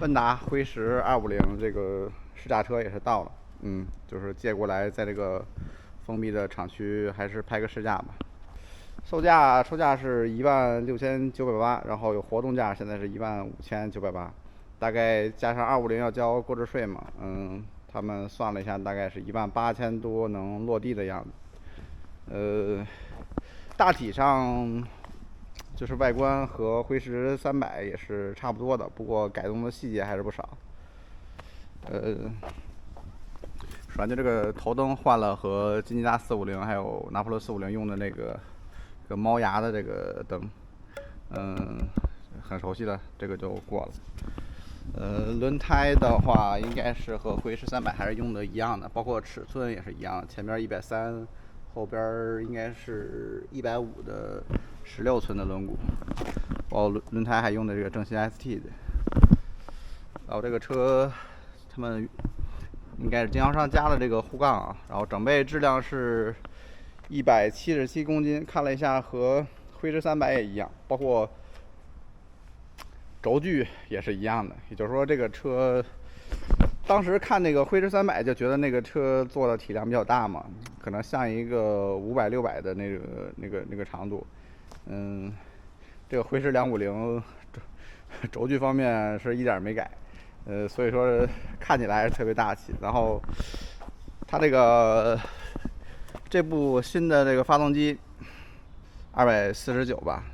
奔达辉驰250这个试驾车也是到了，就是借过来在这个封闭的厂区还是拍个试驾吧。售价是16980，然后有活动价，现在是15980，大概加上250要交购置税嘛，他们算了一下，大概是18000多能落地的样子。大体上就是外观和辉驰300也是差不多的，不过改动的细节还是不少。首先就这个头灯换了和金吉拉450还有拿破仑450用的那个猫牙的这个灯，很熟悉的，这个就过了。轮胎的话应该是和辉驰300还是用的一样的，包括尺寸也是一样，前边130，后边应该是150的16寸的轮毂，轮胎还用的这个正新 ST 的。然后这个车他们应该是经销商加了这个护杠啊，然后整备质量是177公斤，看了一下和辉驰300也一样，包括轴距也是一样的。也就是说这个车当时看那个辉驰300就觉得那个车做的体量比较大嘛，可能像一个500、600的那个长度。这个辉驰250轴距方面是一点没改，所以说看起来还是特别大气。然后它这部新的这个发动机249吧，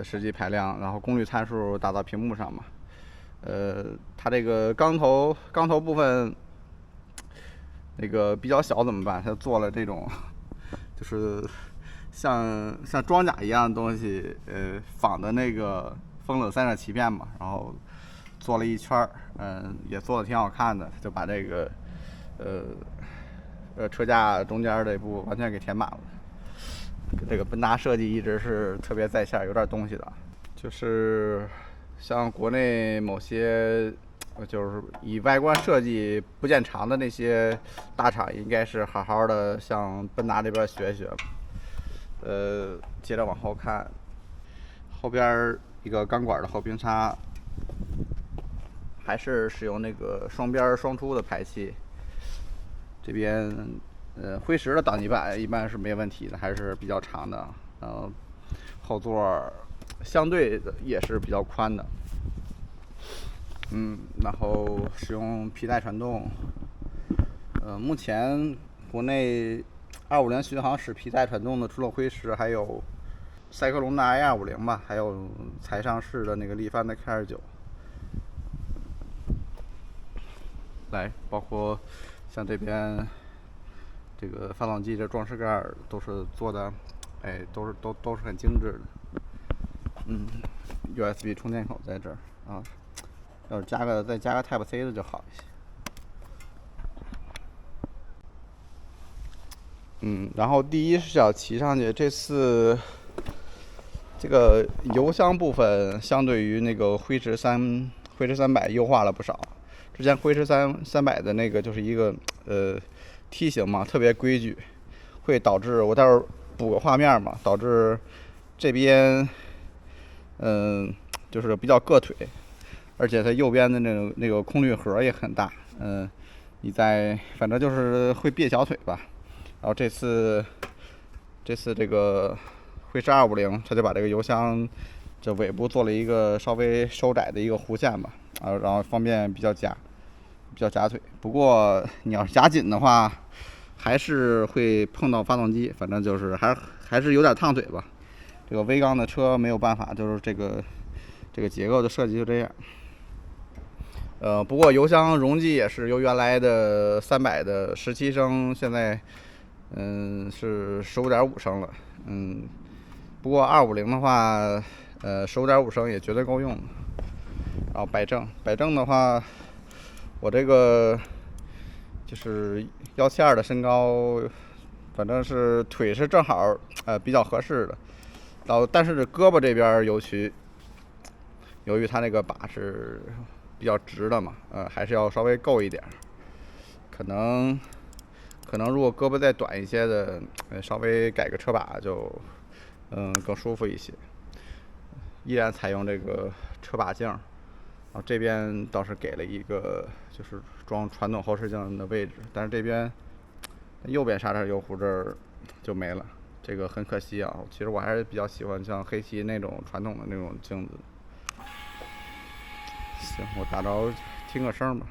实际排量，然后功率参数打到屏幕上嘛。它这个缸头部分那个比较小怎么办？它做了这种就是像装甲一样的东西，仿的那个风冷散热鳍片嘛，然后做了一圈，也做的挺好看的，就把这个车架中间这部完全给填满了。这个奔达设计一直是特别在线，有点东西的，就是像国内某些就是以外观设计不见长的那些大厂，应该是好好的向奔达这边学学。接着往后看，后边一个钢管的后冰叉，还是使用那个双边双出的排气。这边辉驰的挡泥板一般是没问题的，还是比较长的。后座相对的也是比较宽的。然后使用皮带传动。目前国内250巡航使皮带传动的除了辉驰，还有赛克隆的 i250 吧，还有才上市的那个力帆的 K29。来，包括像这边这个发动机的装饰盖都是做的，都是很精致的。USB 充电口在这儿啊，要是再加个 Type C 的就好一些。然后第一视角骑上去，这次这个油箱部分相对于那个辉驰300优化了不少。之前辉驰300的那个就是一个梯形嘛，特别规矩，会导致我待会儿补个画面嘛，导致这边就是比较硌腿，而且它右边的那个空滤盒也很大，反正就是会别小腿吧。然后这次这个辉驰250，它就把这个油箱这尾部做了一个稍微收窄的一个弧线吧，然后方便比较夹腿。不过你要是夹紧的话，还是会碰到发动机，反正就是还是有点烫腿吧。这个微缸的车没有办法，就是这个结构的设计就这样。不过油箱容积也是由原来的300的17升，现在是15.5升了。不过250的话，15.5升也绝对够用。然后摆正的话，我这个就是172的身高，反正是腿是正好比较合适的。然后但是胳膊这边由于它那个把是比较直的嘛，还是要稍微够一点。可能如果胳膊再短一些的，稍微改个车把就更舒服一些。依然采用这个车把镜，然后这边倒是给了一个就是装传统后视镜的位置，但是这边右边刹车油壶这儿就没了，这个很可惜啊。其实我还是比较喜欢像黑漆那种传统的那种镜子。行，我打着听个声吧。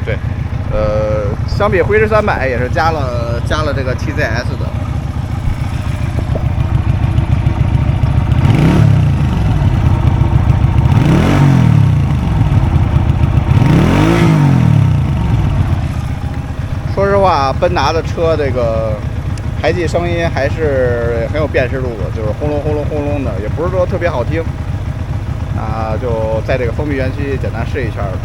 对，相比辉驰300也是加了这个 TZS 的。说实话，奔达的车这个排气声音还是很有辨识度的，就是轰隆轰隆轰隆的，也不是说特别好听。啊，就在这个封闭园区简单试一圈了。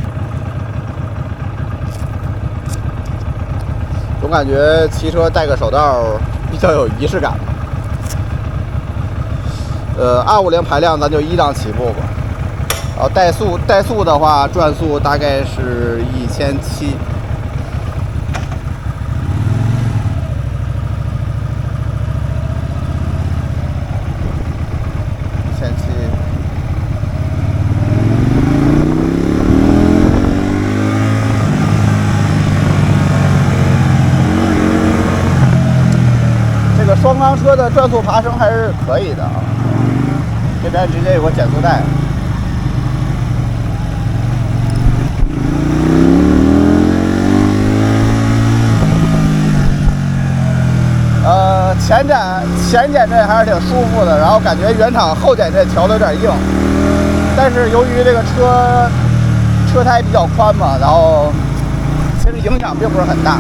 总感觉骑车戴个手套比较有仪式感吧。250排量咱就1档起步吧。然后怠速的话，转速大概是1700。双缸车的转速爬升还是可以的啊，这边直接有个减速带。前减震还是挺舒服的，然后感觉原厂后减震调的有点硬，但是由于这个车胎比较宽嘛，然后其实影响并不是很大。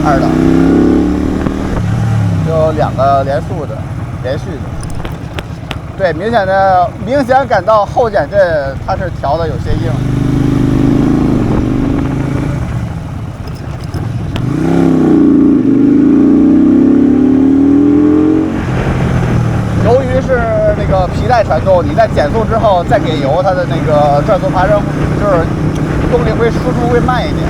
2档。有2个连续的，对，明显感到后减震它是调的有些硬。由于是那个皮带传动，你在减速之后再给油，它的那个转速爬升就是动力输出会慢一点。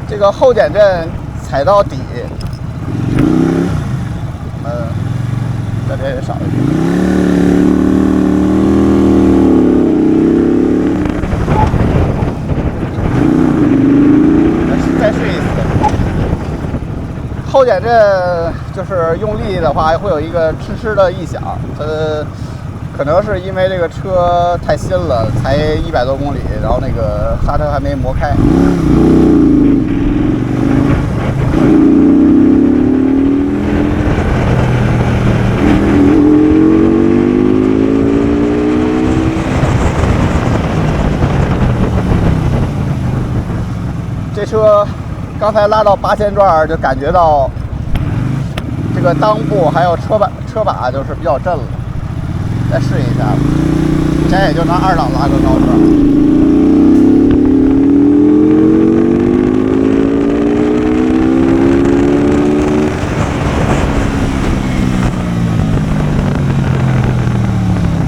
这个后减震踩到底，这边也少一点。再试一次。后减震就是用力的话，会有一个哧哧的异响，它可能是因为这个车太新了，才100多公里，然后那个刹车还没磨开。这车刚才拉到8000转，就感觉到这个裆部还有车把就是比较震了。再试一下吧，现在也就拿2档拉个高转。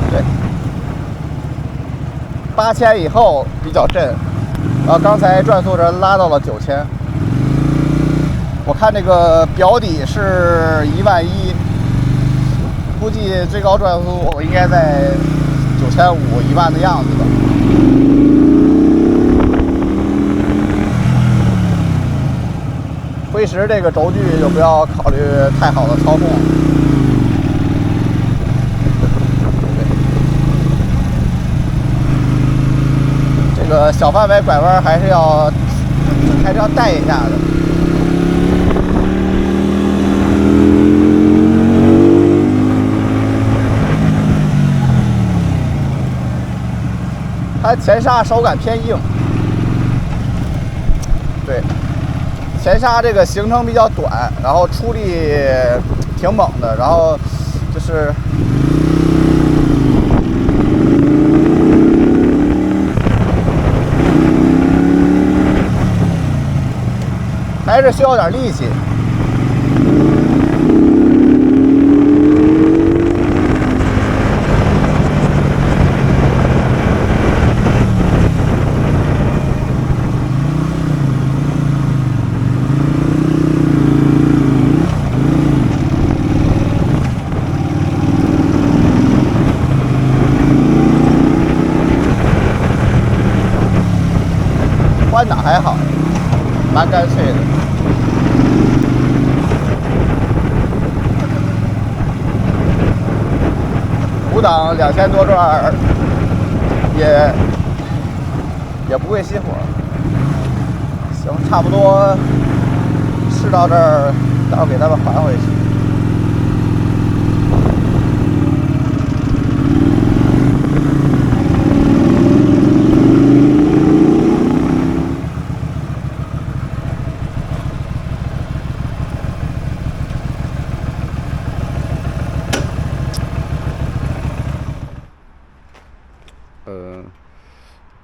对，8000以后比较震，然后刚才转速这拉到了9000，我看这个表底是11000。估计最高转速我应该在9500、10000的样子吧。辉驰这个轴距就不要考虑太好的操控。这个小范围拐弯还是要带一下的。它前刹手感偏硬，对，前刹这个行程比较短，然后出力挺猛的，然后就是还是需要点力气。档2000多转也不会熄火。行，差不多试到这儿，待会儿给他们还回去。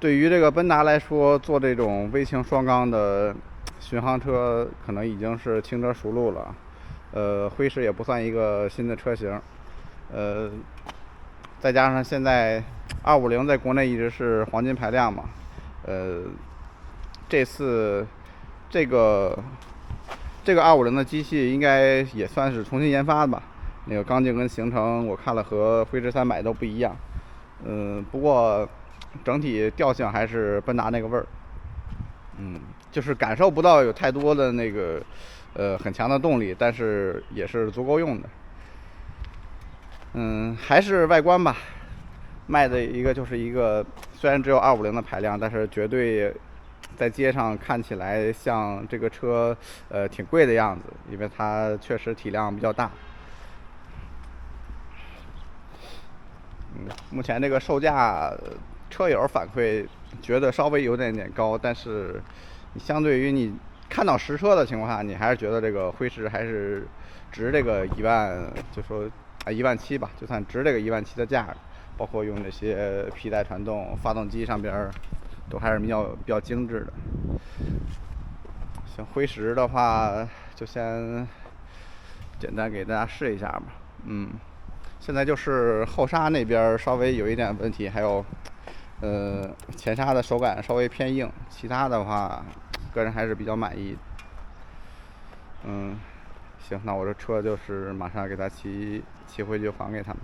对于这个奔达来说，做这种微型双缸的巡航车，可能已经是轻车熟路了。辉狮也不算一个新的车型，再加上现在250在国内一直是黄金排量嘛，这次这个250的机器应该也算是重新研发的吧。那个缸径跟行程我看了和辉狮300都不一样，不过整体调性还是奔达那个味儿，就是感受不到有太多的那个很强的动力，但是也是足够用的。还是外观吧，卖的一个就是一个虽然只有250的排量，但是绝对在街上看起来像这个车挺贵的样子，因为它确实体量比较大。目前这个售价，车友反馈觉得稍微有点高，但是你相对于你看到实车的情况下，你还是觉得这个辉狮还是值这个1万，就说17000吧，就算值这个17000的价格，包括用这些皮带传动，发动机上边都还是比较精致的。行，辉狮的话就先简单给大家试一下吧。现在就是后刹那边稍微有一点问题，还有前刹的手感稍微偏硬，其他的话个人还是比较满意。行，那我这车就是马上给他骑回去还给他们。